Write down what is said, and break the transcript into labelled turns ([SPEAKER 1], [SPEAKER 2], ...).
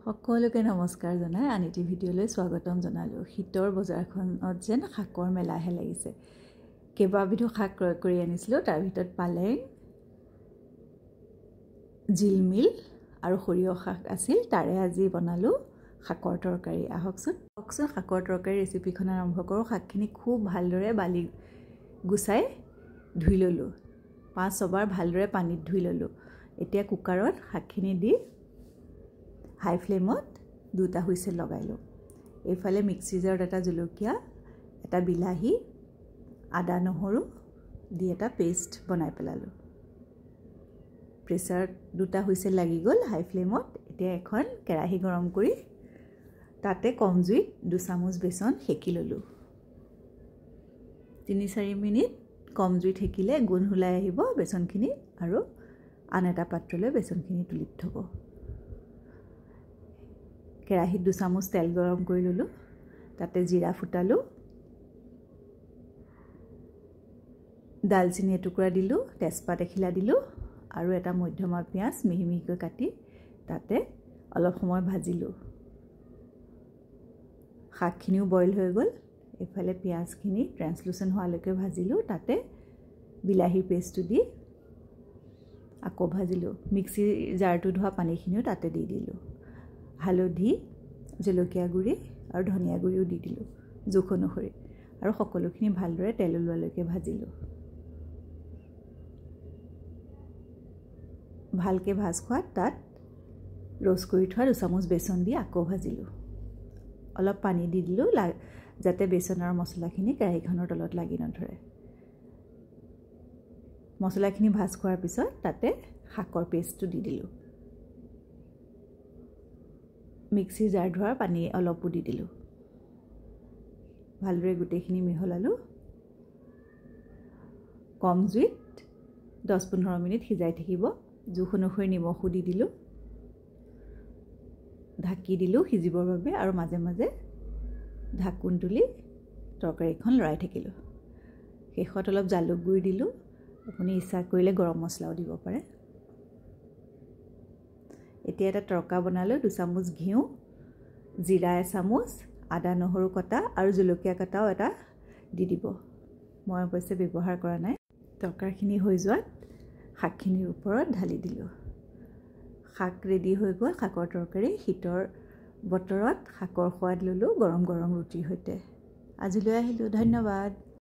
[SPEAKER 1] সকলোকে নমস্কাৰ জনাই আনিটি ভিডিঅ'লৈ স্বাগতম জনালোঁ। শীতৰ বজাৰখনত যেন শাকৰ মেলাহে লাগিছে। কেইবাবিধো শাক ক্ৰয় কৰি আনিছিলোঁ। তাৰ ভিতৰত পালেং, জিলমিল আৰু সৰিয়হ শাক আছিল। তাৰে আজি বনালোঁ শাকৰ তৰকাৰী। আহকচোন শাকৰ তৰকাৰী ৰেচিপিখন আৰম্ভ কৰোঁ। শাকখিনি খুব ভালদৰে বালি গুচাই ধুই ল'লোঁ। 5-6 বাৰ ভালদৰে পানীত ধুই ল'লোঁ। এতিয়া কুকাৰত শাকখিনি দি হাই ফ্লেমত 2টা হুইচেল লগাইলোঁ। এইফালে মিক্সি জাৰত এটা জলকীয়া, এটা বিলাহী, আদা নহৰু দি এটা পেষ্ট বনাই পেলালোঁ। প্ৰেছাৰত 2টা হুইচেল লাগি গ'ল হাই ফ্লেমত। এতিয়া এখন কেৰাহী গৰম কৰি তাতে কম জুইত 2 চামুচ বেচন সেকি ল'লোঁ। 3-4 মিনিট কম জুইত সেকিলে গোন্ধ ওলাই আহিব বেচনখিনি আৰু আন এটা পাত্ৰলৈ বেচনখিনি তুলি থ'ব। কেৰাহীত 2 চামুচ তেল গৰম কৰি ল'লোঁ। তাতে জিৰা ফুটালোঁ, দালচিনি এটুকুৰা দিলোঁ, তেজপাত এখিলা দিলোঁ আৰু এটা মধ্যমা পিঁয়াজ মিহি মিহিকৈ কাটি তাতে অলপ সময় ভাজিলোঁ। শাকখিনিও বইল হৈ গ'ল। এইফালে পিঁয়াজখিনি ট্ৰেন্সলুচেণ্ট হোৱালৈকে ভাজিলোঁ। তাতে বিলাহীৰ পেষ্টটো দি আকৌ ভাজিলোঁ। মিক্সি জাৰটো ধোৱা পানীখিনিও তাতে দি দিলোঁ। হালধি, জলকীয়া গুড়ি আৰু ধনিয়া গুড়িও দি দিলোঁ জোখ অনুসৰি আৰু সকলোখিনি ভালদৰে তেল ওলোৱালৈকে ভাজিলোঁ। ভালকৈ ভাজ খোৱাত তাত ৰ'ষ্ট কৰি থোৱা 2 চামুচ বেচন দি আকৌ ভাজিলোঁ। অলপ পানী দি দিলোঁ যাতে বেচন আৰু মছলাখিনি কেৰাহীখনৰ তলত লাগি নধৰে। মছলাখিনি ভাজ খোৱাৰ পিছত তাতে শাকৰ পেষ্টটো দি দিলোঁ। মিক্সি জাৰ ধোৱাৰ পানী অলপো দি দিলোঁ। ভালদৰে গোটেইখিনি মিহলালোঁ। কম জুইত 10-15 মিনিট সিজাই থাকিব। জোখ অনুসৰি নিমখো দি দিলোঁ। ঢাকি দিলোঁ সিজিবৰ বাবে আৰু মাজে মাজে ঢাকোন তুলি তৰকাৰীখন লৰাই থাকিলোঁ। শেষত অলপ জালুক গুড়ি দিলোঁ। আপুনি ইচ্ছা কৰিলে গৰম মছলাও দিব পাৰে। এতিয়া এটা তৰকা বনালোঁ। 2 চামুচ ঘিউ, জিৰা 1 চামুচ, আদা নহৰু কটা আৰু জলকীয়া কটাও এটা দি দিব। মই অৱশ্যে ব্যৱহাৰ কৰা নাই। তৰকাৰীখিনি হৈ যোৱাত শাকখিনিৰ ওপৰত ঢালি দিলোঁ। শাক ৰেডি হৈ গ'ল। শাকৰ তৰকাৰী। শীতৰ বতৰত শাকৰ সোৱাদ ল'লোঁ গৰম গৰম ৰুটিৰ সৈতে। আজিলৈ আহিলোঁ। ধন্যবাদ।